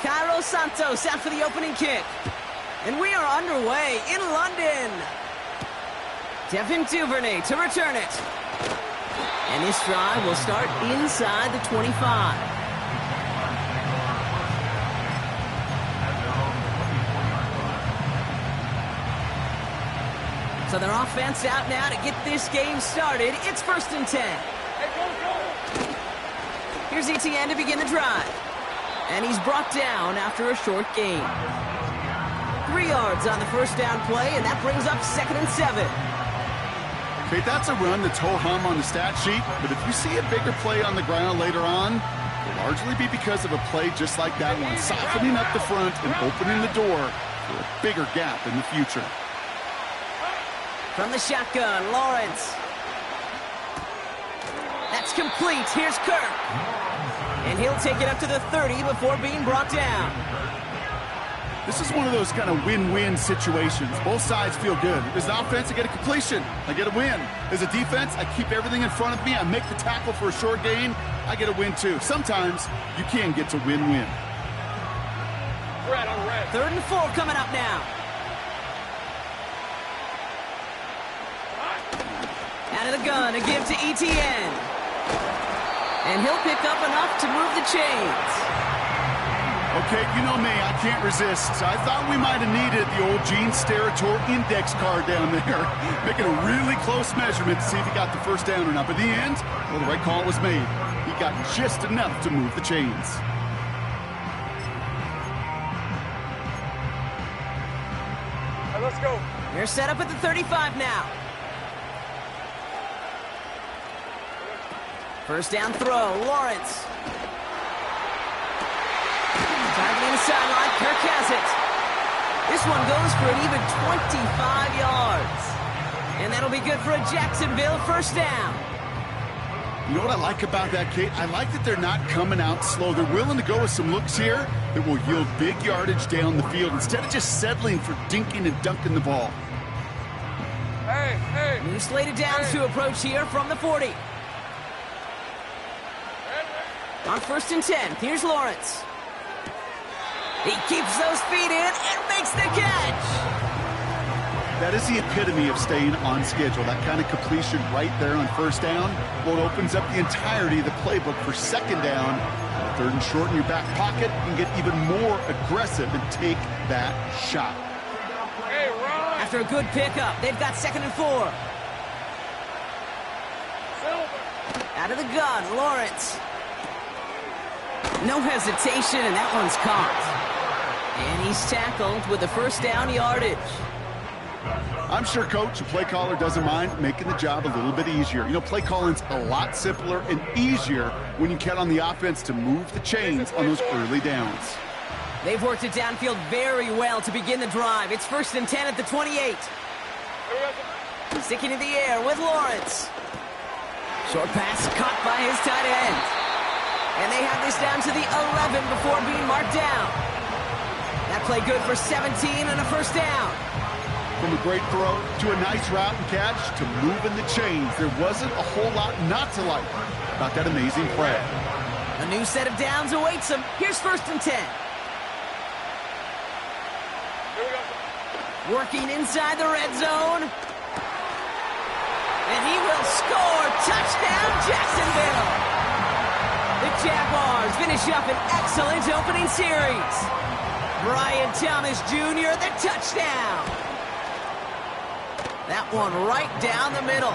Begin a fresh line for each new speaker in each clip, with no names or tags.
Cairo Santos out for the opening kick. And we are underway in London. Devin Duvernay to return it. And this drive will start inside the 25. So their offense out now to get this game started. It's 1st and 10. Here's Etienne to begin the drive. And he's brought down after a short gain. 3 yards on the first down play, and that brings up 2nd and 7.
Okay, that's a run that's ho-hum on the stat sheet, but if you see a bigger play on the ground later on, it'll largely be because of a play just like that one, softening up the front and opening the door for a bigger gap in the future.
From the shotgun, Lawrence. That's complete. Here's Kirk. And he'll take it up to the 30 before being brought down.
This is one of those kind of win-win situations. Both sides feel good. As an offense, I get a completion. I get a win. As a defense, I keep everything in front of me. I make the tackle for a short gain. I get a win, too. Sometimes you can get to win-win.
Red on red.
3rd and 4 coming up now. Out of the gun, a give to Etienne. And he'll pick up enough to move the chains.
Okay, you know me, I can't resist. I thought we might have needed the old Gene Steratore index card down there. Making a really close measurement to see if he got the first down or not. But in the end, well, the right call was made. He got just enough to move the chains.
All right, let's go.
They're set up at the 35 now. First down throw, Lawrence. Targeting the sideline, Kirk has it. This one goes for an even 25 yards. And that'll be good for a Jacksonville first down.
You know what I like about that, Kate? I like that they're not coming out slow. They're willing to go with some looks here that will yield big yardage down the field instead of just settling for dinking and dunking the ball.
Hey, hey.
New slated downs to approach here from the 40. On 1st and 10, here's Lawrence. He keeps those feet in and makes the catch.
That is the epitome of staying on schedule. That kind of completion right there on first down. Well, it opens up the entirety of the playbook for second down. 3rd and short in your back pocket. You can get even more aggressive and take that shot.
Hey, Ron.
After a good pickup, they've got 2nd and 4.
Silver.
Out of the gun, Lawrence. No hesitation, and that one's caught. And he's tackled with the first down yardage.
I'm sure Coach, the play caller, doesn't mind making the job a little bit easier. You know, play calling's a lot simpler and easier when you count on the offense to move the chains on those early downs.
They've worked it downfield very well to begin the drive. It's 1st and 10 at the 28. Sticking in the air with Lawrence. Short pass caught by his tight end. And they have this down to the 11 before being marked down. That play good for 17 and a first down.
From a great throw to a nice route and catch to moving the chains, there wasn't a whole lot not to like about that amazing play.
A new set of downs awaits him. Here's 1st and 10.
Here we go.
Working inside the red zone. And he will score. Touchdown, Jacksonville. The Jaguars finish up an excellent opening series. Brian Thomas Jr., the touchdown. That one right down the middle.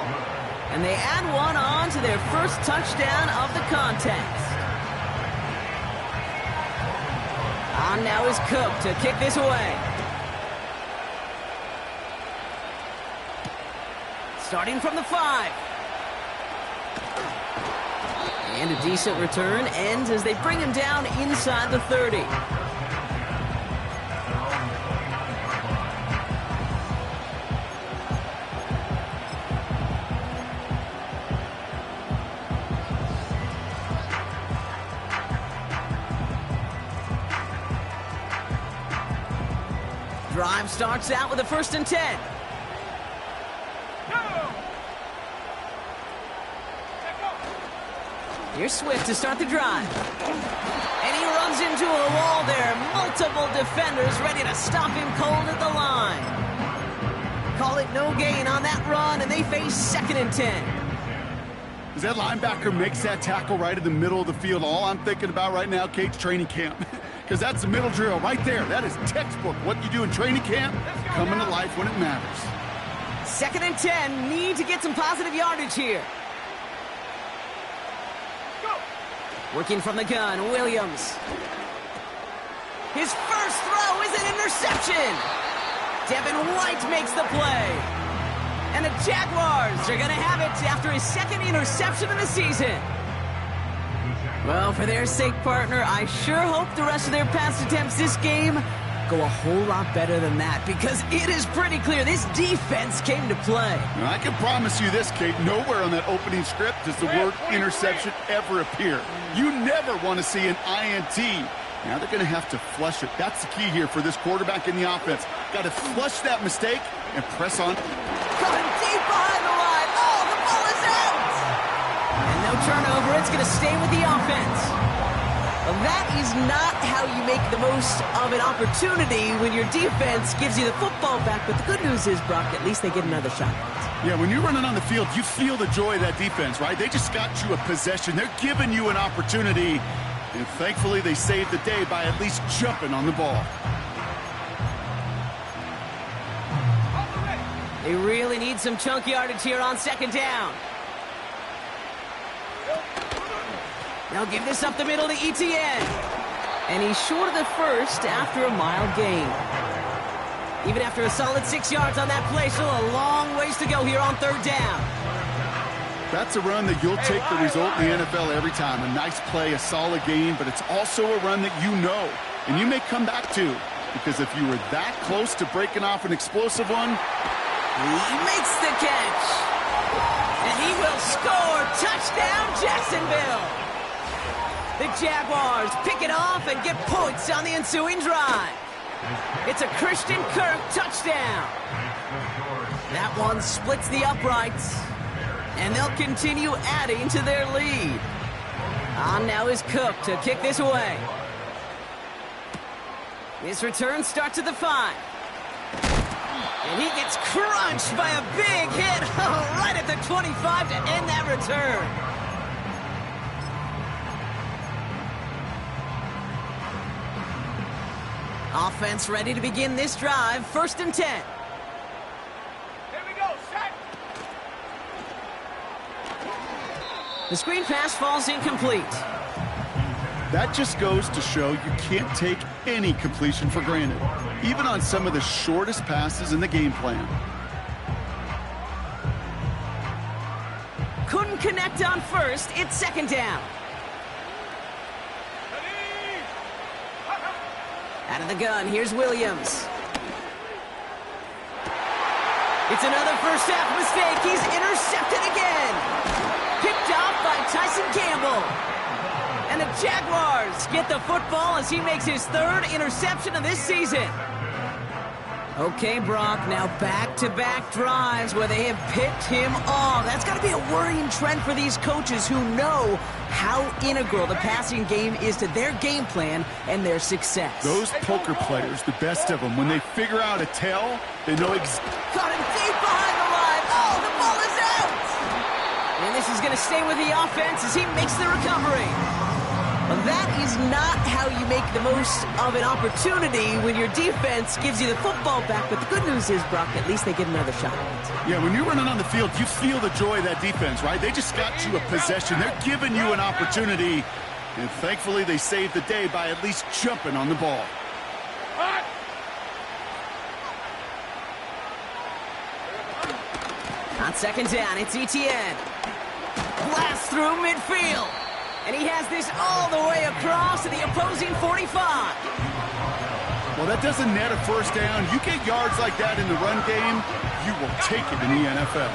And they add one on to their first touchdown of the contest. On now is Cook to kick this away. Starting from the 5. And a decent return ends as they bring him down inside the 30. Drive starts out with a 1st and 10. Here's Swift to start the drive. And he runs into a wall there. Multiple defenders ready to stop him cold at the line. Call it no gain on that run, and they face 2nd and 10.
As that linebacker makes that tackle right in the middle of the field, all I'm thinking about right now, Kate's training camp. Because that's the middle drill right there. That is textbook. What you do in training camp, coming to life when it matters.
2nd and 10, need to get some positive yardage here. Working from the gun, Williams. His first throw is an interception. Devin White makes the play. And the Jaguars are going to have it after his 2nd interception of the season. Well, for their sake, partner, I sure hope the rest of their pass attempts this game go a whole lot better than that, because it is pretty clear this defense came to play.
Now, I can promise you this, Kate, nowhere on that opening script does the word interception ever appear. You never want to see an INT. Now they're going to have to flush it. That's the key here for this quarterback in the offense. Got to flush that mistake and press on.
Coming deep behind the line. Oh, the ball is out! And no turnover. It's going to stay with the offense. Well, that is not how you make the most of an opportunity when your defense gives you the football back. But the good news is, Brock, at least they get another shot.
Yeah, when you're running on the field, you feel the joy of that defense, right? They just got you a possession. They're giving you an opportunity. And thankfully, they saved the day by at least jumping on the ball.
They really need some chunk yardage here on 2nd down. Now give this up the middle to Etienne. And he's short of the first after a mild gain. Even after a solid 6 yards on that play, still a long ways to go here on 3rd down.
That's a run that you'll take the result in the NFL every time. A nice play, a solid gain, but it's also a run that you know, and you may come back to. Because if you were that close to breaking off an explosive one,
he makes the catch. And he will score. Touchdown, Jacksonville. The Jaguars pick it off and get points on the ensuing drive. It's a Christian Kirk touchdown. That one splits the uprights. And they'll continue adding to their lead. On now is Cook to kick this away. This return starts at the 5. And he gets crunched by a big hit right at the 25 to end that return. Offense ready to begin this drive. 1st and 10.
Here we go, set.
The screen pass falls incomplete.
that just goes to show you can't take any completion for granted, even on some of the shortest passes in the game plan.
Couldn't connect on first. It's 2nd down. Out of the gun, here's Williams. It's another first half mistake. He's intercepted again. Picked off by Tyson Campbell. And the Jaguars get the football as he makes his 3rd interception of this season. Okay, Brock, now back-to-back drives where they have picked him off. That's got to be a worrying trend for these coaches who know how integral the passing game is to their game plan and their success.
Those poker players, the best of them, when they figure out a tell, they know
Caught him deep behind the line. Oh, the ball is out! And this is going to stay with the offense as he makes the recovery. Well, that is not how you make the most of an opportunity when your defense gives you the football back. But the good news is, Brock, at least they get another shot.
Yeah, when you're running on the field, you feel the joy of that defense, right? They just got you a possession. They're giving you an opportunity. And thankfully, they saved the day by at least jumping on the ball.
On 2nd down, it's Etienne. Blast through midfield. And he has this all the way across to the opposing 45.
Well, that doesn't net a first down. You get yards like that in the run game, you will take it in the NFL.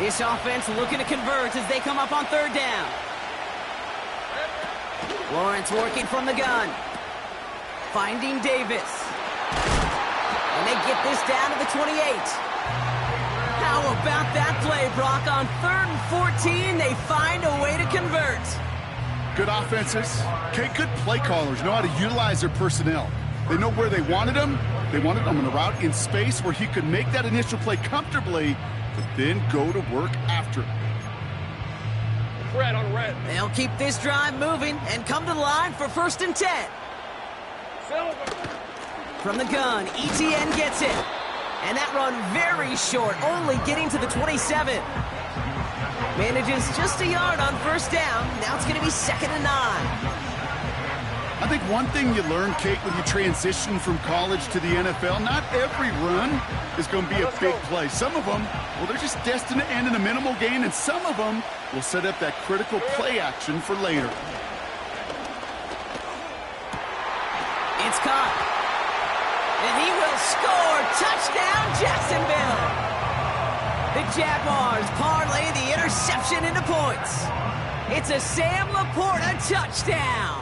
This offense looking to convert as they come up on 3rd down. Lawrence working from the gun. Finding Davis. And they get this down to the 28. How about that play, Brock? On 3rd and 14, they find a way to convert.
Good offenses. Okay, good play callers know how to utilize their personnel. They know where they wanted him. They wanted him on a route in space where he could make that initial play comfortably, but then go to work after.
Red on red.
They'll keep this drive moving and come to the line for 1st and 10.
Silver.
From the gun, ETN gets it. And that run very short, only getting to the 27. Manages just a yard on 1st down. Now it's going to be 2nd and 9.
I think one thing you learn, Kate, when you transition from college to the NFL, not every run is going to be a big play. Some of them, well, they're just destined to end in a minimal gain, and some of them will set up that critical play action for later.
It's caught. And he will score. Touchdown, Jacksonville. The Jaguars parlay the interception into points. It's a Sam Laporta touchdown.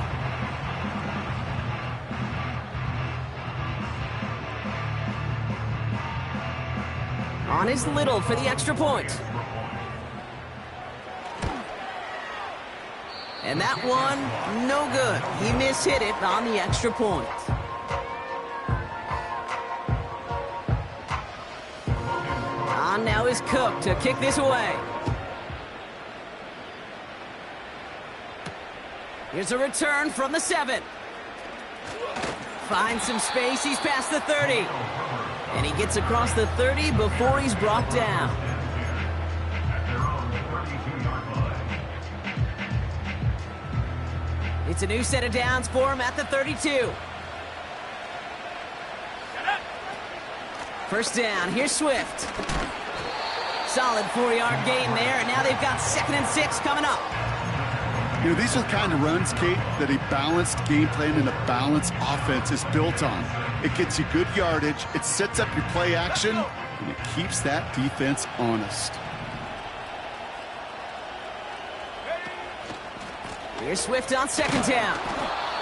On is Little for the extra point. And that one, no good. He mishit it on the extra point. On now is Cook to kick this away. Here's a return from the 7. Finds some space. He's past the 30. And he gets across the 30 before he's brought down. It's a new set of downs for him at the 32. 1st down, here's Swift. Solid 4-yard gain there, and now they've got 2nd and 6 coming up.
You know, these are the kind of runs, Kate, that a balanced game plan and a balanced offense is built on. It gets you good yardage, it sets up your play action, and it keeps that defense honest.
Here's Swift on 2nd down.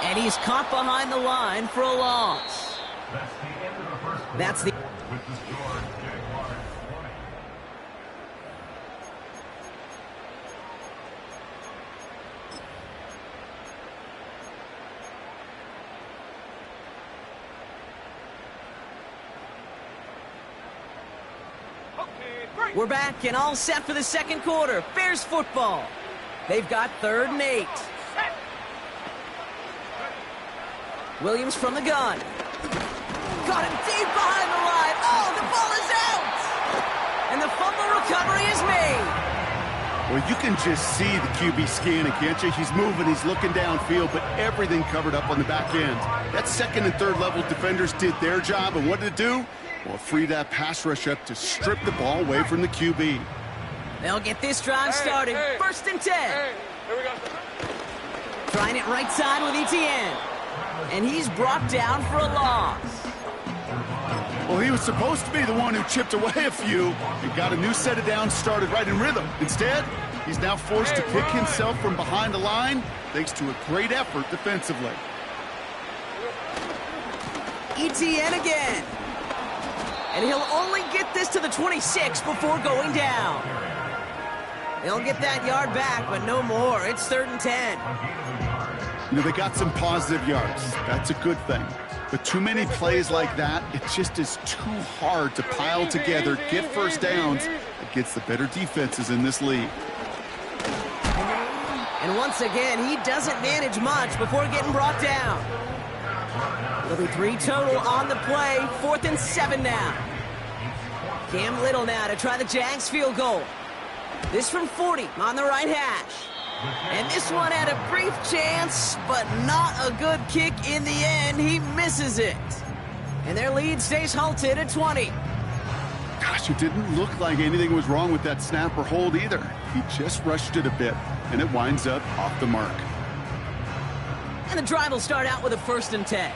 And he's caught behind the line for a loss. That's the... We're back and all set for the 2nd quarter. Bears football. They've got 3rd and 8. Williams from the gun. Got him deep behind the line. Oh, the ball is out! And the fumble recovery is made.
Well, you can just see the QB scanning, can't you? He's moving, he's looking downfield, but everything covered up on the back end. That 2nd and 3rd level defenders did their job, and what did it do? Well, free that pass rush up to strip the ball away from the QB.
They'll get this drive started. 1st and 10.
Here we go.
Trying it right side with ETN. And he's brought down for a loss.
Well, he was supposed to be the one who chipped away a few and got a new set of downs started right in rhythm. Instead, he's now forced to pick himself from behind the line thanks to a great effort defensively.
ETN again. And he'll only get this to the 26 before going down. They'll get that yard back, but no more. It's 3rd and 10.
You know, they got some positive yards. That's a good thing. But too many plays like that, it just is too hard to pile together, get 1st downs against the better defenses in this league.
And once again, he doesn't manage much before getting brought down. It'll be 3 total on the play. 4th and 7 now. Cam Little now to try the Jags field goal. This from 40 on the right hash. And this one had a brief chance, but not a good kick in the end. He misses it. And their lead stays halted at 20.
Gosh, it didn't look like anything was wrong with that snap or hold either. He just rushed it a bit, and it winds up off the mark.
And the drive will start out with a 1st and 10.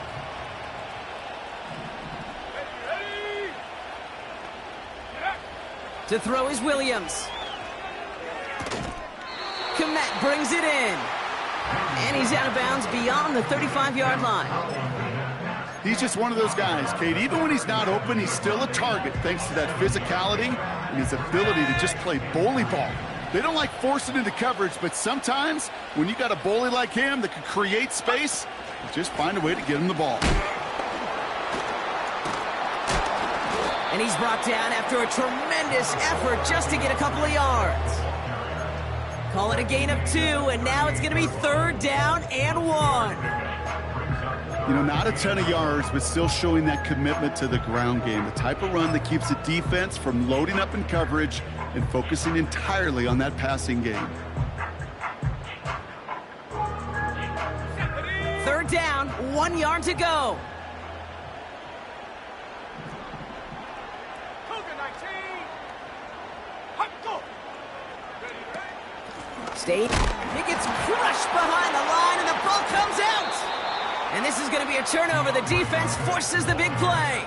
To throw is Williams. Kmet brings it in. And he's out of bounds beyond the 35-yard line.
He's just one of those guys, Kate. Even when he's not open, he's still a target thanks to that physicality and his ability to just play bully ball. They don't like forcing into coverage, but sometimes when you got a bully like him that can create space, just find a way to get him the ball.
And he's brought down after a tremendous effort just to get a couple of yards. Call it a gain of 2, and now it's going to be 3rd down and 1.
You know, not a ton of yards, but still showing that commitment to the ground game. The type of run that keeps the defense from loading up in coverage and focusing entirely on that passing game.
3rd down, 1 yard to go. State, he gets crushed behind the line, and the ball comes out. And this is going to be a turnover. The defense forces the big play.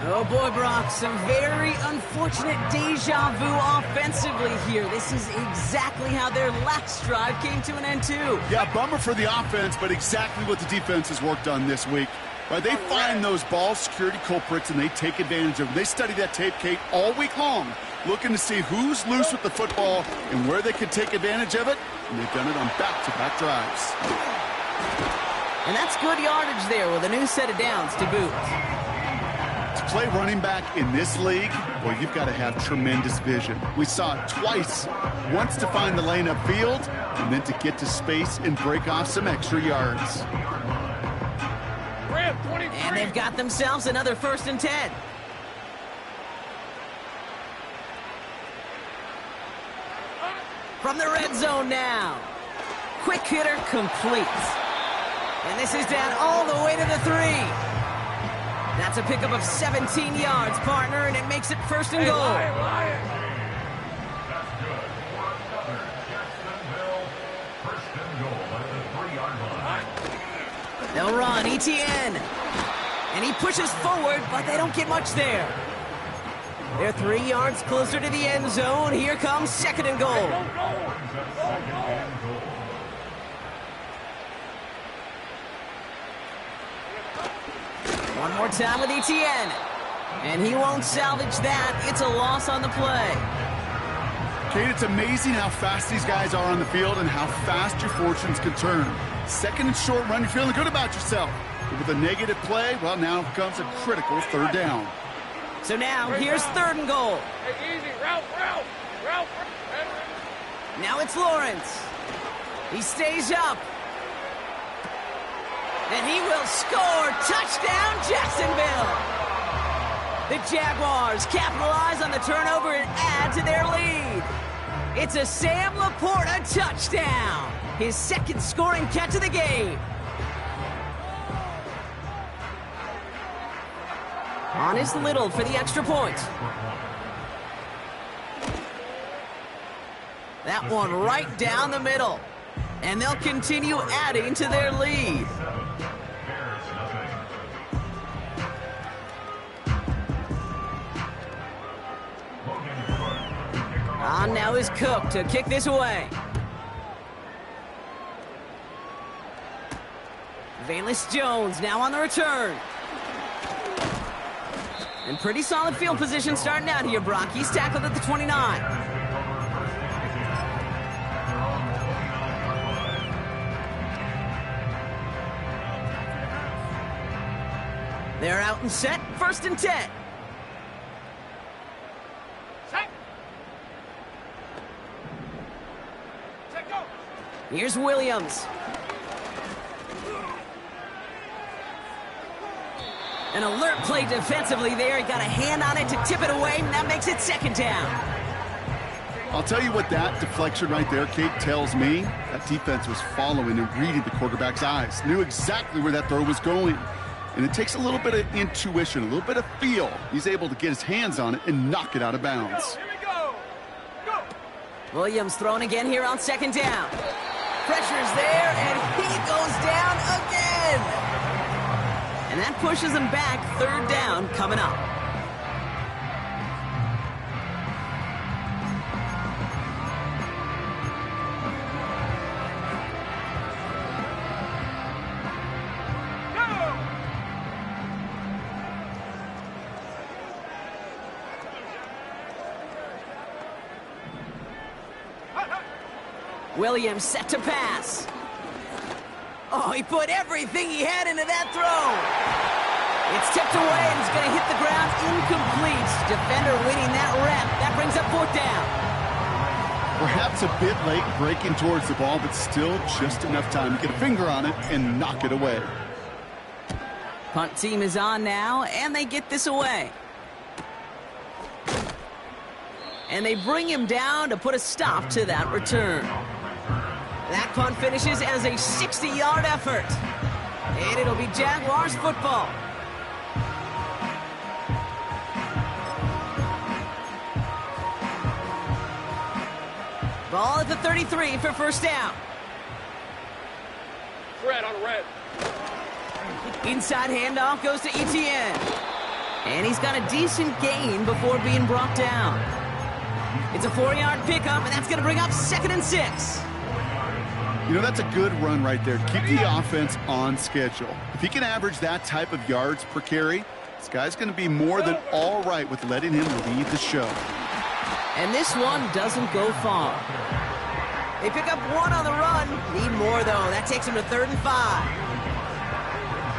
Oh, boy, Brock, some very unfortunate deja vu offensively here. This is exactly how their last drive came to an end, too.
Yeah, bummer for the offense, but exactly what the defense has worked on this week. Right, they find those ball security culprits, and they take advantage of them. They study that tape, Kate, all week long, looking to see who's loose with the football and where they can take advantage of it, and they've done it on back-to-back drives.
And that's good yardage there with a new set of downs to boot.
To play running back in this league, well, you've got to have tremendous vision. We saw it twice, once to find the lane upfield, and then to get to space and break off some extra yards.
And they've got themselves another 1st and 10. From the red zone now. Quick hitter complete. And this is down all the way to the 3. That's a pickup of 17 yards, partner, and it makes it 1st and goal. They'll run, Etienne. And he pushes forward, but they don't get much there. They're 3 yards closer to the end zone. Here comes 2nd and goal. One more time with Etienne. And he won't salvage that. It's a loss on the play.
Kate, it's amazing how fast these guys are on the field and how fast your fortunes can turn. 2nd and short run, you're feeling good about yourself. But with a negative play, well, now comes a critical 3rd down.
So now, here's 3rd and goal.
Hey, easy. Route.
Now it's Lawrence. He stays up. And he will score. Touchdown, Jacksonville. The Jaguars capitalize on the turnover and add to their lead. It's a Sam Laporta touchdown. His 2nd scoring catch of the game. On is Little for the extra point. That one right down the middle. And they'll continue adding to their lead. On now is Cook to kick this away. Velus Jones now on the return. And pretty solid field position starting out here, Brock. He's tackled at the 29. They're out and set. 1st and 10. Here's Williams. An alert play defensively there. He got a hand on it to tip it away, and that makes it 2nd down.
I'll tell you what that deflection right there, Kate, tells me. That defense was following and reading the quarterback's eyes. Knew exactly where that throw was going. And it takes a little bit of intuition, a little bit of feel. He's able to get his hands on it and knock it out of bounds.
Here we go. Go.
Williams thrown again here on 2nd down. Pressure's there, and he goes down again. And that pushes him back. 3rd down coming up. Williams set to pass. Oh, he put everything he had into that throw. It's tipped away, and it's going to hit the ground incomplete. Defender winning that rep. That brings up 4th down.
Perhaps a bit late breaking towards the ball, but still just enough time to get a finger on it and knock it away.
Punt team is on now, and they get this away. And they bring him down to put a stop to that return. That punt finishes as a 60-yard effort. And it'll be Jaguars football. Ball at the 33 for 1st down.
Red on red.
Inside handoff goes to Etienne. And he's got a decent gain before being brought down. It's a 4-yard pickup, and that's going to bring up 2nd and 6.
You know, that's a good run right there. Keep the offense on schedule. If he can average that type of yards per carry, this guy's going to be more than all right with letting him lead the show.
And this one doesn't go far. They pick up 1 on the run. Need more, though. That takes them to 3rd and 5.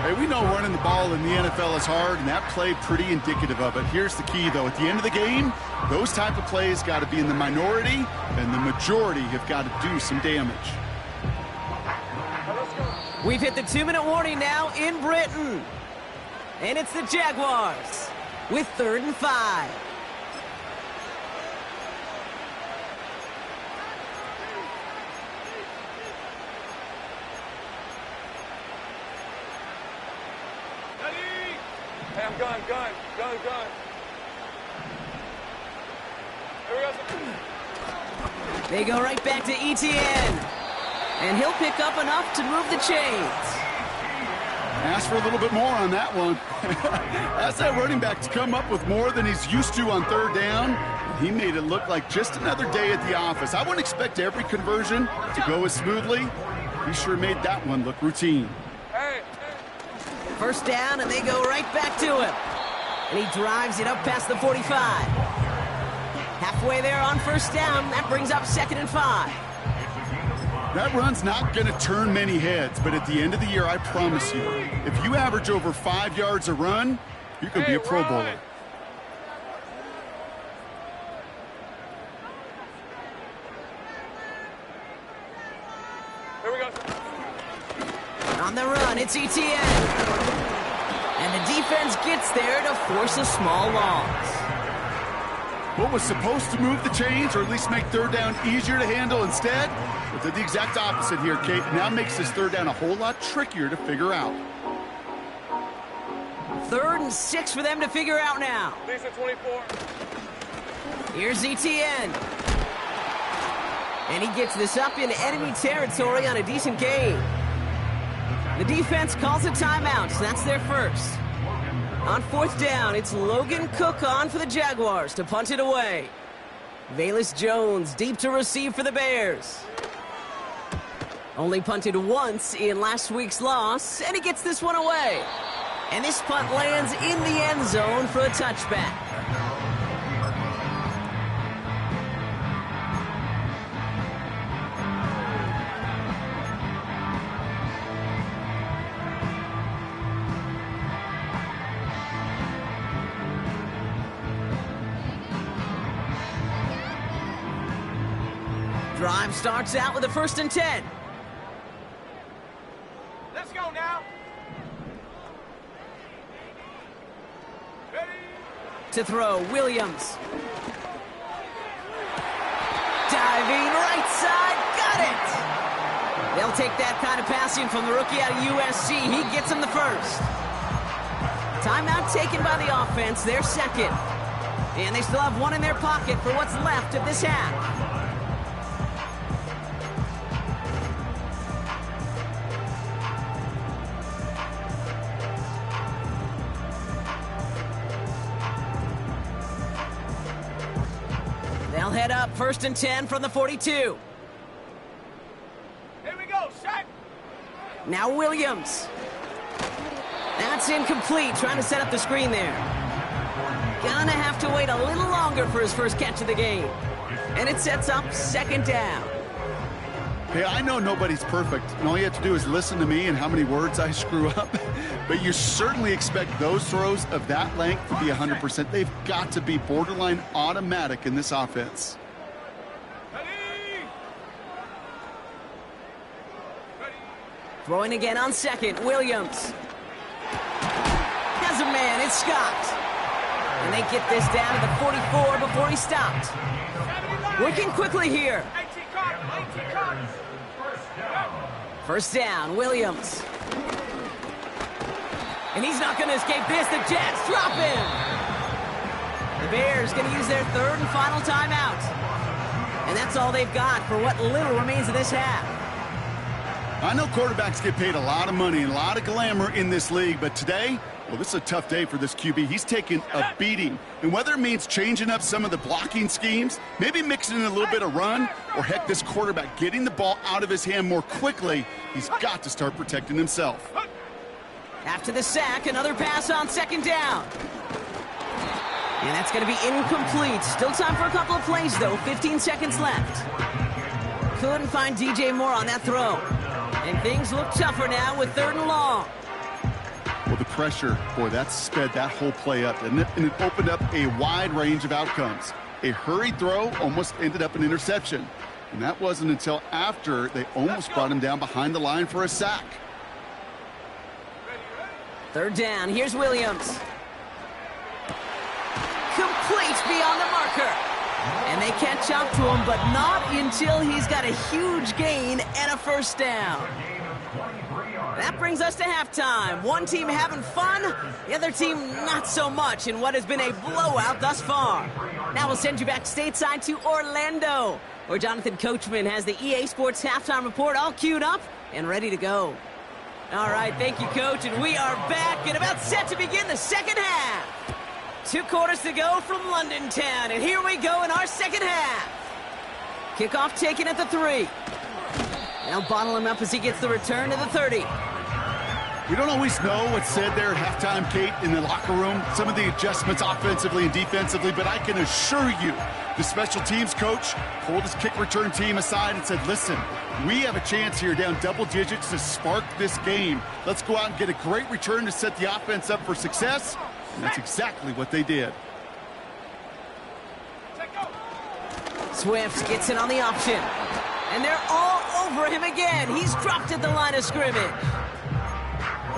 Hey, we know running the ball in the NFL is hard, and that play pretty indicative of it. Here's the key, though. At the end of the game, those type of plays got to be in the minority, and the majority have got to do some damage.
We've hit the 2-minute warning now in Britain. And it's the Jaguars with 3rd and 5.
Hey, I'm gun. Here we go.
They go right back to Etienne. And he'll pick up enough to move the chains.
Ask for a little bit more on that one. Ask that running back to come up with more than he's used to on 3rd down. He made it look like just another day at the office. I wouldn't expect every conversion to go as smoothly. He sure made that one look routine.
Hey.
1st down, and they go right back to him. And he drives it up past the 45. Halfway there on 1st down. That brings up 2nd and 5.
That run's not going to turn many heads, but at the end of the year, I promise you, if you average over 5 yards a run, you can be a Pro Bowler.
Here we go.
On the run, it's Etienne. And the defense gets there to force a small loss.
What was supposed to move the chains, or at least make 3rd down easier to handle instead, but did the exact opposite here, Kate. Now makes this 3rd down a whole lot trickier to figure out.
3rd and 6 for them to figure out now.
Lisa 24.
Here's Etienne. And he gets this up in enemy territory on a decent gain. The defense calls a timeout, so that's their first. On 4th down, it's Logan Cook on for the Jaguars to punt it away. Velus Jones deep to receive for the Bears. Only punted once in last week's loss, and he gets this one away. And this punt lands in the end zone for a touchback. Drive starts out with a 1st and 10.
Let's go now. Ready?
To throw, Williams. Diving right side, got it! They'll take that kind of passing from the rookie out of USC. He gets him the 1st. Timeout taken by the offense, their 2nd. And they still have 1 in their pocket for what's left of this half. They'll head up 1st and 10 from the 42.
Here we go, Shaq.
Now Williams. That's incomplete, trying to set up the screen there. Gonna have to wait a little longer for his first catch of the game. And it sets up 2nd down.
Hey, I know nobody's perfect, and all you have to do is listen to me and how many words I screw up. But you certainly expect those throws of that length to be 100%. They've got to be borderline automatic in this offense.
Throwing again on second, Williams. Has a man, it's Scott. And they get this down to the 44 before he stopped. Working quickly here. First down, Williams. And he's not going to escape this. The Jets drop him. The Bears going to use their third and final timeout. And that's all they've got for what little remains of this half.
I know quarterbacks get paid a lot of money and a lot of glamour in this league, but today, well, this is a tough day for this QB. He's taking a beating. And whether it means changing up some of the blocking schemes, maybe mixing in a little bit of run, or heck, this quarterback getting the ball out of his hand more quickly, he's got to start protecting himself.
After the sack, another pass on second down. And that's going to be incomplete. Still time for a couple of plays, though. 15 seconds left. Couldn't find DJ Moore on that throw. And things look tougher now with third and long.
Well, the pressure, boy, that sped that whole play up, didn't it? And it opened up a wide range of outcomes. A hurried throw almost ended up an interception. And that wasn't until after they almost brought him down behind the line for a sack.
Third down, here's Williams. Complete beyond the marker. And they catch up to him, but not until he's got a huge gain and a first down. That brings us to halftime. One team having fun, the other team not so much in what has been a blowout thus far. Now we'll send you back stateside to Orlando, where Jonathan Coachman has the EA Sports Halftime Report all queued up and ready to go. All right, thank you, Coach, and we are back and about set to begin the second half. 2 quarters to go from London Town, and here we go in our second half. Kickoff taken at the 3. Now bottle him up as he gets the return to the 30.
We don't always know what's said there at halftime, Kate, in the locker room. Some of the adjustments offensively and defensively, but I can assure you the special teams coach pulled his kick return team aside and said, listen, we have a chance here down double digits to spark this game. Let's go out and get a great return to set the offense up for success. And that's exactly what they did.
Swift gets in on the option. And they're all over him again. He's dropped at the line of scrimmage.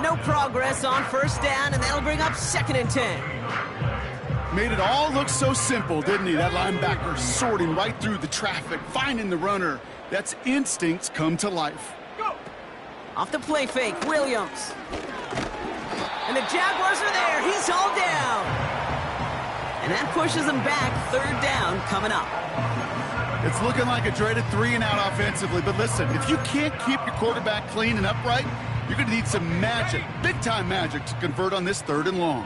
No progress on first down, and that'll bring up 2nd and 10.
Made it all look so simple, didn't he? That linebacker sorting right through the traffic, finding the runner. That's instincts come to life.
Off the play fake, Williams. And the Jaguars are there. He's hauled down. And that pushes them back. 3rd down coming up.
It's looking like a dreaded 3-and-out offensively, but listen, if you can't keep your quarterback clean and upright, you're going to need some magic, big-time magic, to convert on this 3rd and long.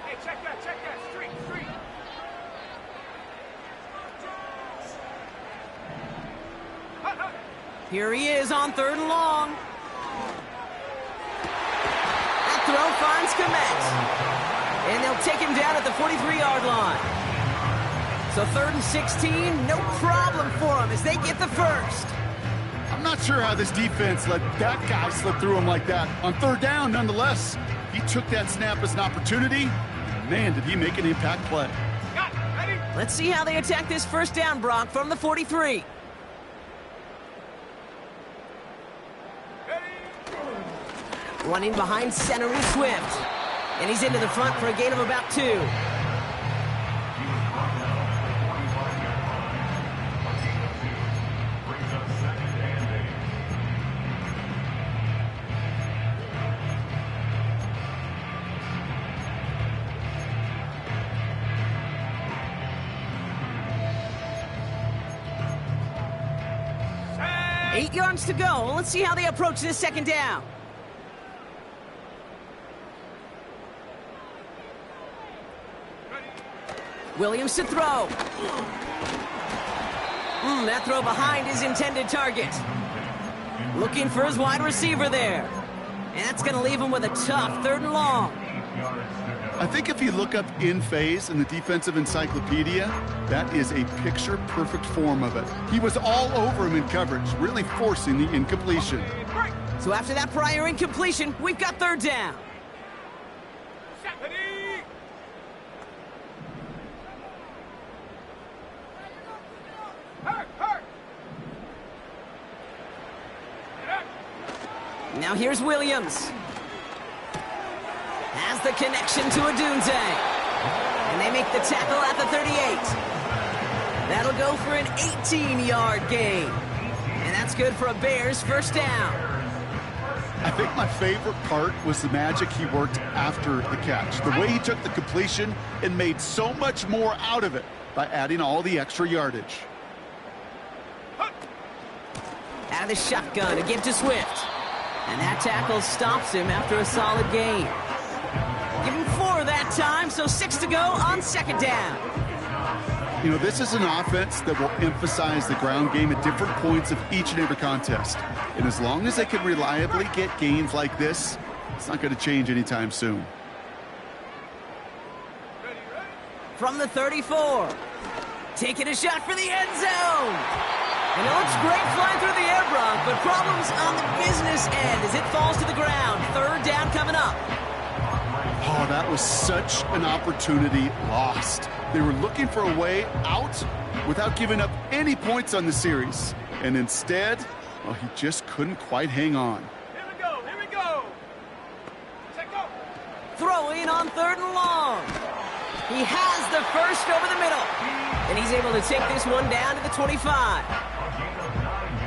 Hey, check that, street.
Here he is on 3rd and long. That throw finds Kmet. And they'll take him down at the 43-yard line. So 3rd and 16, no problem for him as they get the first.
I'm not sure how this defense let that guy slip through him like that. On 3rd down, nonetheless, he took that snap as an opportunity. Man, did he make an impact play.
Let's see how they attack this first down, Brock, from the 43. Running behind center is Swift. And he's into the front for a gain of about 2. Eight yards to go. Let's see how they approach this second down. Williams to throw. That throw behind his intended target. Looking for his wide receiver there. And that's going to leave him with a tough 3rd and long.
I think if you look up in phase in the defensive encyclopedia, that is a picture-perfect form of it. He was all over him in coverage, really forcing the incompletion.
So after that prior incompletion, we've got third down. Now here's Williams. Has the connection to Odunze. And they make the tackle at the 38. That'll go for an 18-yard gain. And that's good for a Bears first down.
I think my favorite part was the magic he worked after the catch. The way he took the completion and made so much more out of it by adding all the extra yardage.
Out of the shotgun, a give to Swift. And that tackle stops him after a solid gain. Give him 4 that time, so 6 to go on second down.
You know, this is an offense that will emphasize the ground game at different points of each and every contest. And as long as they can reliably get gains like this, it's not going to change anytime soon.
From the 34, taking a shot for the end zone. And it looks great flying through the air, Brock, but problems on the business end as it falls to the ground. Third down coming up.
Oh, that was such an opportunity lost. They were looking for a way out without giving up any points on the series. And instead, well, he just couldn't quite hang on.
Here we go, here we go. Check go.
Throwing on 3rd and long. He has the first over the middle. And he's able to take this one down to the 25.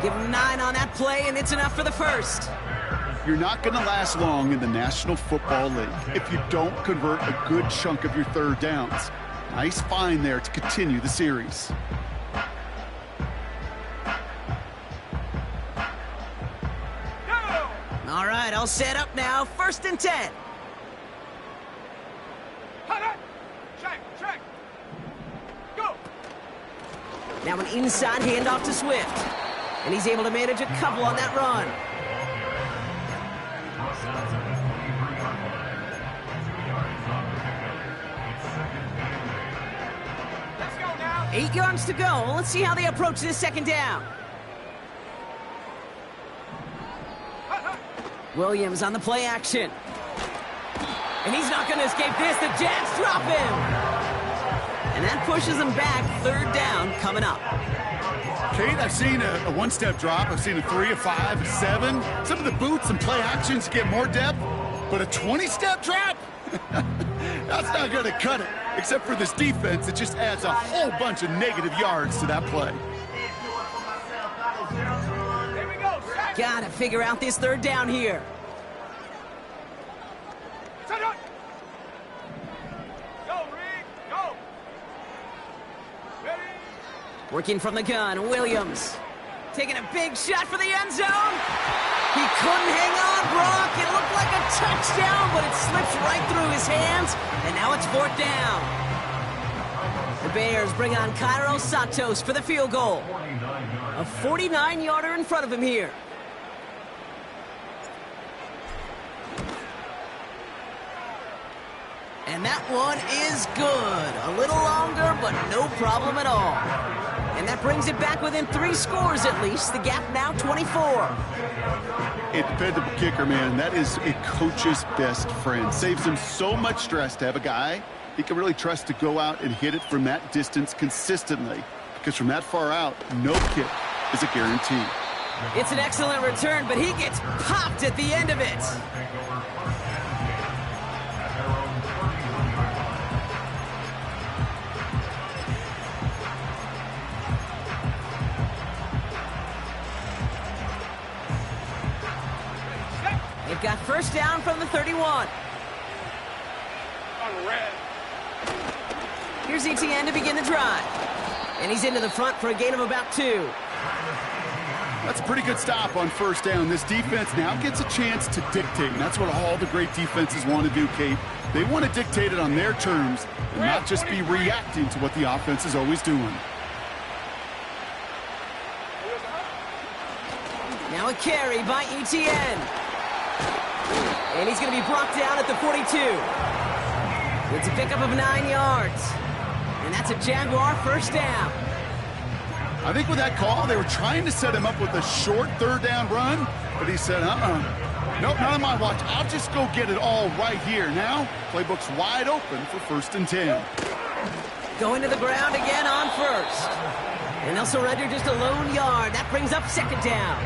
Give him 9 on that play, and it's enough for the first.
You're not going to last long in the National Football League if you don't convert a good chunk of your third downs. Nice find there to continue the series.
Go.
All right, all set up now. 1st and 10.
Hot. Check. Go.
Now an inside handoff to Swift. And he's able to manage a couple on that run.
Let's go now.
8 yards to go. Let's see how they approach this second down.
Hot.
Williams on the play action. And he's not going to escape this. The Jets drop him. And that pushes them back. 3rd down coming up.
Kate, I've seen a one-step drop. I've seen a 3, a 5, a 7. Some of the boots and play actions get more depth. But a 20-step drop? That's not going to cut it. Except for this defense, it just adds a whole bunch of negative yards to that play.
Here we go. Set.
Got to figure out this 3rd down here.
Set up. Go, Reed. Go. Ready.
Working from the gun, Williams. Taking a big shot for the end zone. He couldn't hang on, Brock. It looked like a touchdown, but it slips right through his hands, and now it's 4th down. The Bears bring on Cairo Santos for the field goal. A 49-yarder in front of him here. And that one is good. A little longer, but no problem at all. And that brings it back within 3 scores at least. The gap now 24.
A dependable kicker, man. That is a coach's best friend. Saves him so much stress to have a guy he can really trust to go out and hit it from that distance consistently. Because from that far out, no kick is a guarantee.
It's an excellent return, but he gets popped at the end of it. They've got first down from the 31.
On red.
Here's ETN to begin the drive. And he's into the front for a gain of about 2.
That's a pretty good stop on first down. This defense now gets a chance to dictate, and that's what all the great defenses want to do, Kate. They want to dictate it on their terms and not just be reacting to what the offense is always doing.
Now a carry by ETN. And he's going to be brought down at the 42. It's a pickup of 9 yards. And that's a Jaguar first down.
I think with that call, they were trying to set him up with a short third down run, but he said, nope, not on my watch. I'll just go get it all right here. Now, playbook's wide open for 1st and 10.
Going to the ground again on first. And they'll surrender just a lone yard. That brings up 2nd down.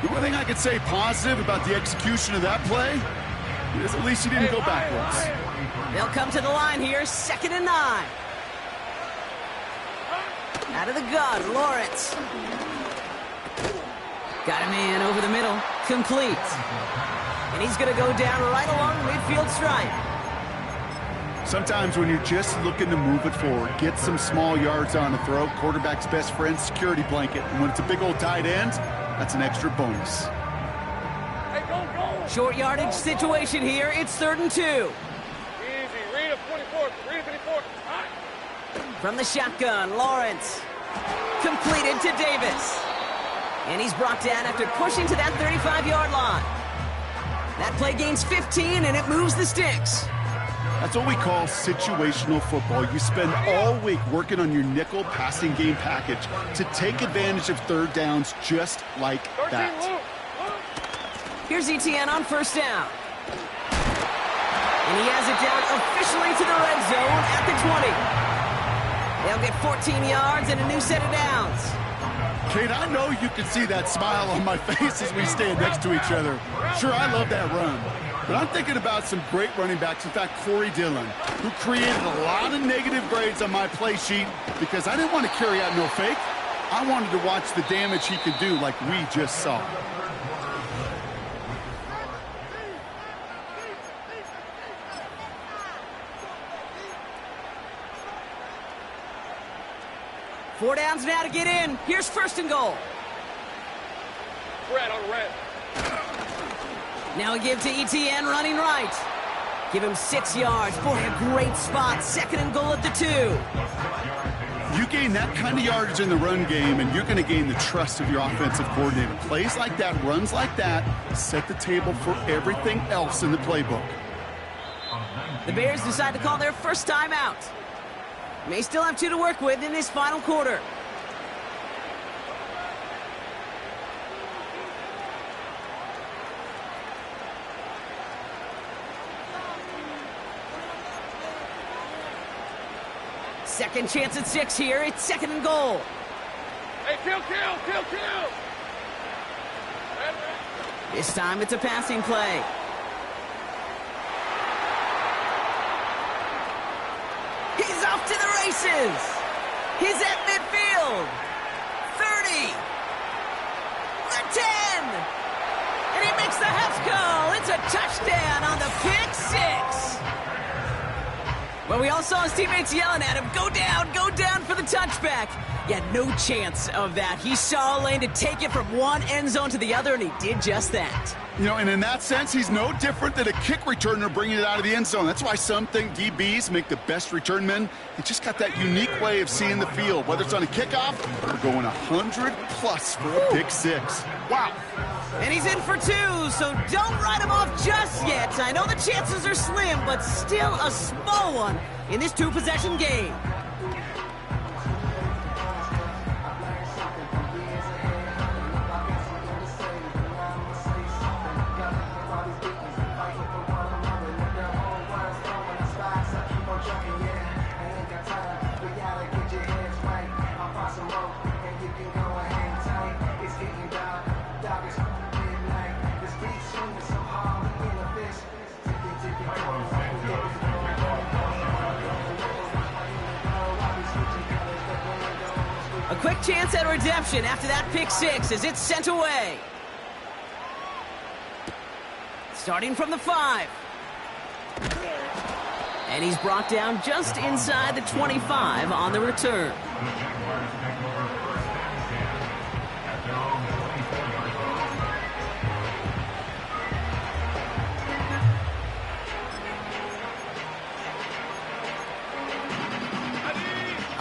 The only thing I could say positive about the execution of that play is at least he didn't go backwards.
They'll come to the line here, 2nd and 9. Out of the gun, Lawrence. Got a man over the middle, complete. And he's going to go down right along the midfield stripe.
Sometimes when you're just looking to move it forward, get some small yards on the throw, quarterback's best friend, security blanket. And when it's a big old tight end, that's an extra bonus.
Hey, go!
Short yardage situation here. It's 3rd and 2.
Easy. Read a 24. Read a 24.
From the shotgun, Lawrence. Completed to Davis. And he's brought down after pushing to that 35-yard line. That play gains 15, and it moves the sticks.
That's what we call situational football. You spend all week working on your nickel passing game package to take advantage of third downs just like that.
Here's Etienne on first down. And he has it down officially to the red zone at the 20. They'll get 14 yards and a new set of downs.
Kate, I know you can see that smile on my face as we stand next to each other. Sure, I love that run. But I'm thinking about some great running backs. In fact, Corey Dillon, who created a lot of negative grades on my play sheet because I didn't want to carry out no fake. I wanted to watch the damage he could do like we just saw.
Four downs now to get in. Here's 1st and goal.
Red on red.
Now we give to Etienne running right. Give him 6 yards. Boy, a great spot. 2nd and goal at the 2.
You gain that kind of yardage in the run game, and you're going to gain the trust of your offensive coordinator. Plays like that, runs like that, set the table for everything else in the playbook.
The Bears decide to call their first timeout. May still have 2 to work with in this final quarter. Second chance at 6 here. It's 2nd and goal.
Hey, kill!
This time it's a passing play. He's off to the races. He's at midfield. 30. The 10. And he makes the house call. It's a touchdown on the pick 6. Well, we all saw his teammates yelling at him, go down for the touchback. He had no chance of that. He saw a lane to take it from one end zone to the other, and he did just that.
You know, and in that sense, he's no different than a kick returner bringing it out of the end zone. That's why some think DBs make the best return men. They just got that unique way of seeing the field, whether it's on a kickoff or going 100+ for a pick 6. Wow.
And he's in for 2, so don't write him off just yet. I know the chances are slim, but still a small one in this 2-possession game. A quick chance at redemption after that pick 6 as it's sent away. Starting from the 5. And he's brought down just inside the 25 on the return.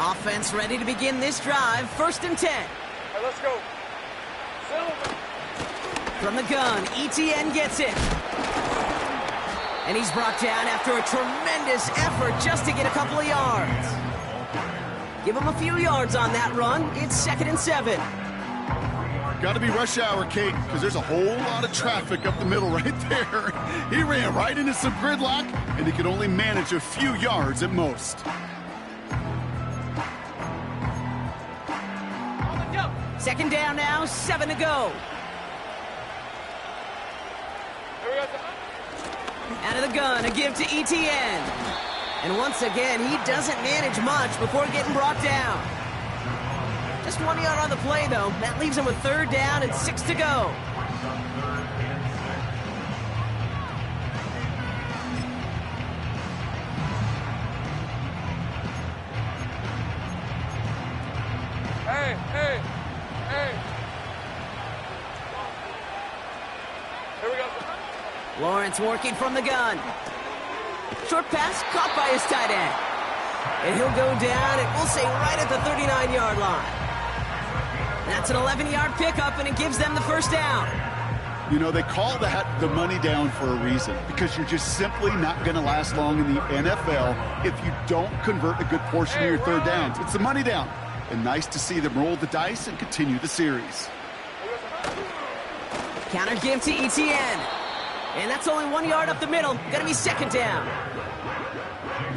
Offense ready to begin this drive. 1st and 10.
All right, let's go.
From the gun, Etienne gets it. And he's brought down after a tremendous effort just to get a couple of yards. Give him a few yards on that run. It's 2nd and 7.
Got to be rush hour, Kate, because there's a whole lot of traffic up the middle right there. He ran right into some gridlock, and he could only manage a few yards at most.
Second down now, 7 to go. Out of the gun, a give to Etienne. And once again, he doesn't manage much before getting brought down. Just 1 yard on the play, though. That leaves him with 3rd down and 6 to go.
Hey. Here we go.
Lawrence working from the gun. Short pass caught by his tight end. And he'll go down, and we'll say right at the 39-yard line. That's an 11-yard pickup, and it gives them the 1st down.
You know, they call that the money down for a reason, because you're just simply not going to last long in the NFL if you don't convert a good portion of your 3rd downs. It's the money down. And nice to see them roll the dice and continue the series.
Counter give to Etienne. And that's only 1 yard up the middle. Gonna be 2nd down.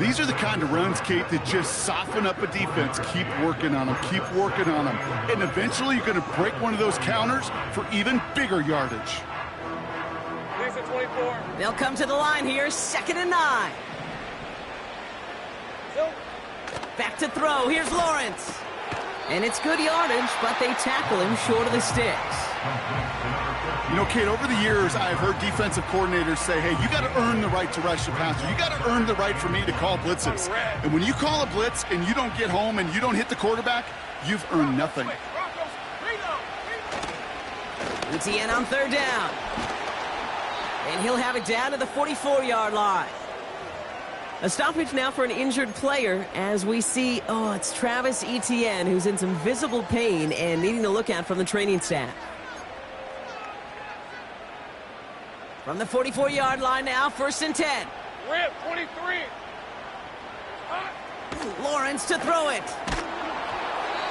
These are the kind of runs, Kate, that just soften up a defense. Keep working on them. Keep working on them. And eventually you're going to break one of those counters for even bigger yardage.
24.
They'll come to the line here, 2nd and 9. Back to throw. Here's Lawrence. And it's good yardage, but they tackle him short of the sticks.
You know, Kate, over the years, I've heard defensive coordinators say, hey, you got to earn the right to rush the passer. You got to earn the right for me to call blitzes. And when you call a blitz and you don't get home and you don't hit the quarterback, you've earned nothing.
Etienne on 3rd down. And he'll have it down to the 44-yard line. A stoppage now for an injured player as we see, it's Travis Etienne who's in some visible pain and needing to look at from the training staff. From the 44-yard line now, 1st and 10.
Rip, 23.
Lawrence to throw it.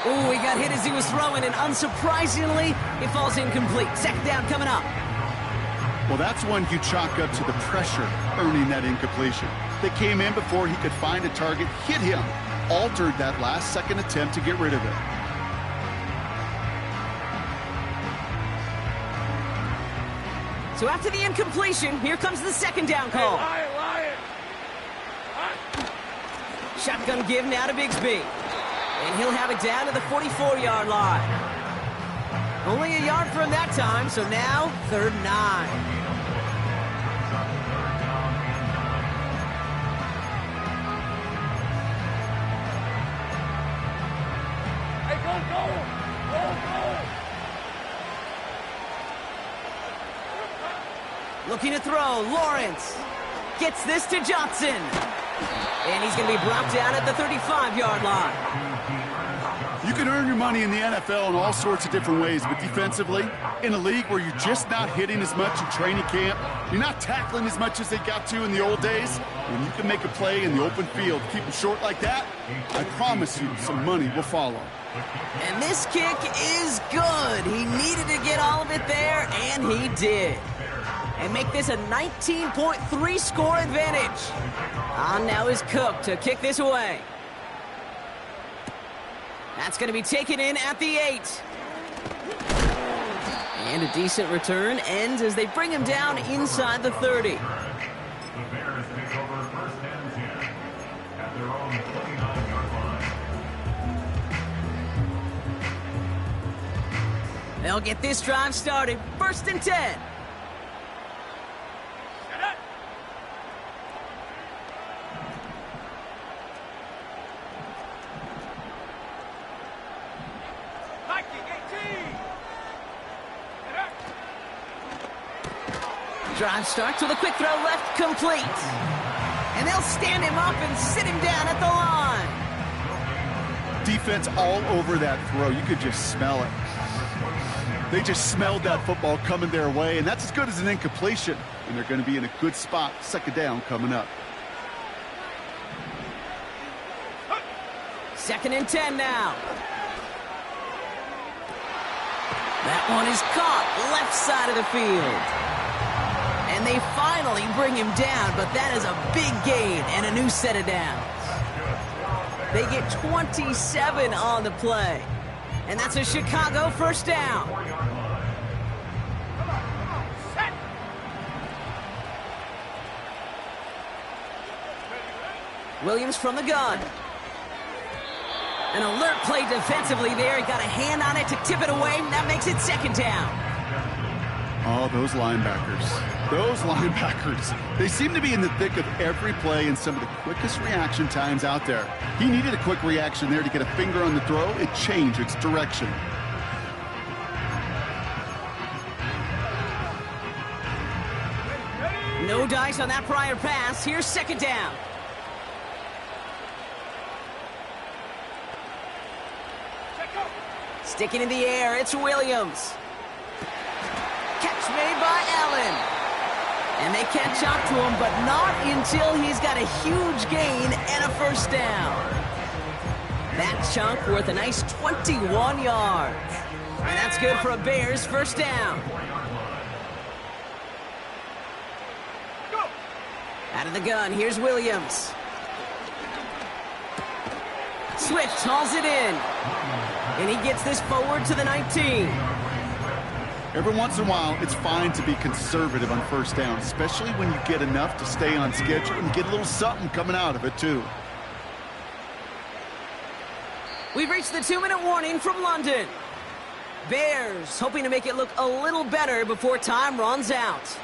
Ooh, he got hit as he was throwing, and unsurprisingly, it falls incomplete. 2nd down coming up.
Well, that's one you chalk up to the pressure earning that incompletion. They came in before he could find a target, hit him, altered that last-second attempt to get rid of it.
So after the incompletion, here comes the 2nd down call.
Hey, Lion.
Shotgun give now to Bigsby. And he'll have it down to the 44-yard line. Only a yard from that time, so now 3rd and 9.
Hey, go.
Looking to throw, Lawrence gets this to Johnson. And he's going to be brought down at the 35-yard line.
You can earn your money in the NFL in all sorts of different ways, but defensively, in a league where you're just not hitting as much in training camp, you're not tackling as much as they got to in the old days, when you can make a play in the open field, keep them short like that, I promise you some money will follow.
And this kick is good. He needed to get all of it there, and he did. And make this a 19.3 score advantage. On now is Cook to kick this away. That's going to be taken in at the 8. And a decent return ends as they bring him down inside the 30.
The Bears take over 1st and 10 at their own 29-yard line.
They'll get this drive started. 1st and 10. Drive starts with a quick throw left, complete. And they'll stand him up and sit him down at the line.
Defense all over that throw. You could just smell it. They just smelled that football coming their way, and that's as good as an incompletion. And they're going to be in a good spot, second down coming up.
2nd and 10 now. That one is caught left side of the field. And they finally bring him down, but that is a big gain and a new set of downs. They get 27 on the play. And that's a Chicago first down. Williams from the gun. An alert play defensively there. He got a hand on it to tip it away. That makes it 2nd down.
Oh, those linebackers. Those linebackers. They seem to be in the thick of every play and some of the quickest reaction times out there. He needed a quick reaction there to get a finger on the throw. It changed its direction.
No dice on that prior pass. Here's 2nd down. Sticking in the air, it's Williams. Catch made by Allen. And they catch up to him, but not until he's got a huge gain and a first down. That chunk worth a nice 21 yards. And that's good for a Bears first down. Out of the gun, here's Williams. Swift hauls it in. And he gets this forward to the 19.
Every once in a while, it's fine to be conservative on first down, especially when you get enough to stay on schedule and get a little something coming out of it, too.
We've reached the 2-minute warning from London. Bears hoping to make it look a little better before time runs out.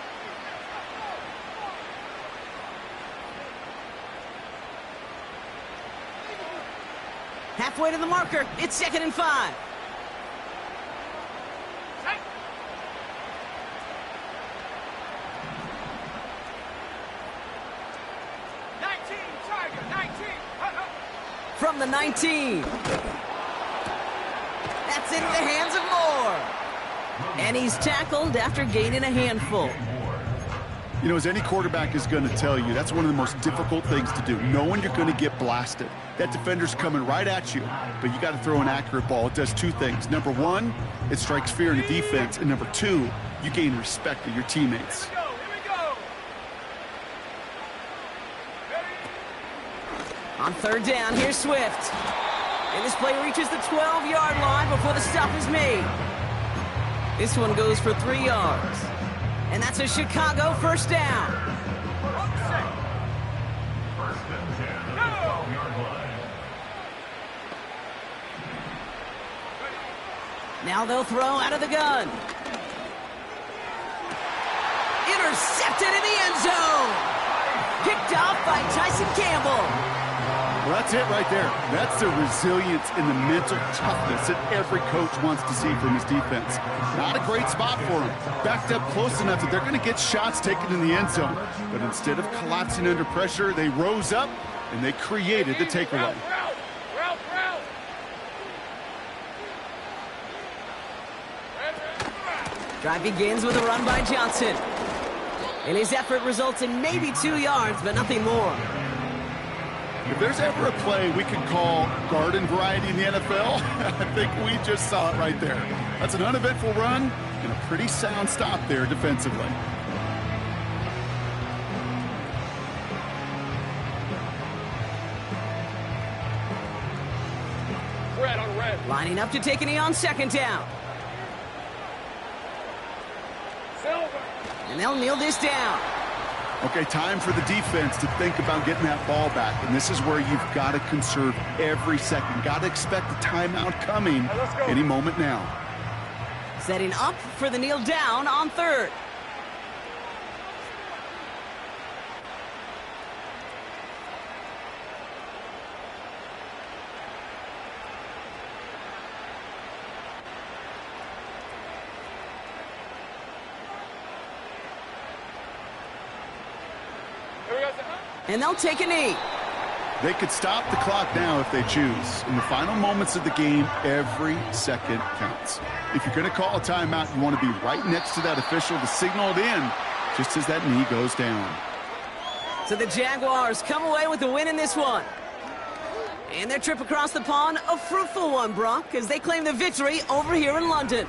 Halfway to the marker, it's 2nd and 5. From the 19. That's into the hands of Moore. And he's tackled after gaining a handful.
You know, as any quarterback is going to tell you, that's one of the most difficult things to do, knowing you're going to get blasted. That defender's coming right at you, but you got to throw an accurate ball. It does two things. Number one, it strikes fear in the defense, and number two, you gain respect of your teammates.
Here we go.
On 3rd down, here's Swift. And this play reaches the 12-yard line before the stop is made. This one goes for 3 yards. And that's a Chicago first down.
First and 10 at the 12-yard line.
Now they'll throw out of the gun. Intercepted in the end zone. Picked off by Tyson Campbell.
Well, that's it right there. That's the resilience and the mental toughness that every coach wants to see from his defense. Not a great spot for him. Backed up close enough that they're going to get shots taken in the end zone. But instead of collapsing under pressure, they rose up and they created the takeaway.
Route.
Drive begins with a run by Johnson. And his effort results in maybe 2 yards, but nothing more.
If there's ever a play we could call garden variety in the NFL, I think we just saw it right there. That's an uneventful run and a pretty sound stop there defensively.
Red on red.
Lining up to take a knee on 2nd down.
Silver.
And they'll kneel this down.
Okay, time for the defense to think about getting that ball back. And this is where you've got to conserve every second. Got to expect a timeout coming any moment now.
Setting up for the kneel down on 3rd. And they'll take a knee.
They could stop the clock now if they choose. In the final moments of the game, every second counts. If you're going to call a timeout, you want to be right next to that official to signal it in just as that knee goes down.
So the Jaguars come away with the win in this one. And their trip across the pond, a fruitful one, Brock, as they claim the victory over here in London.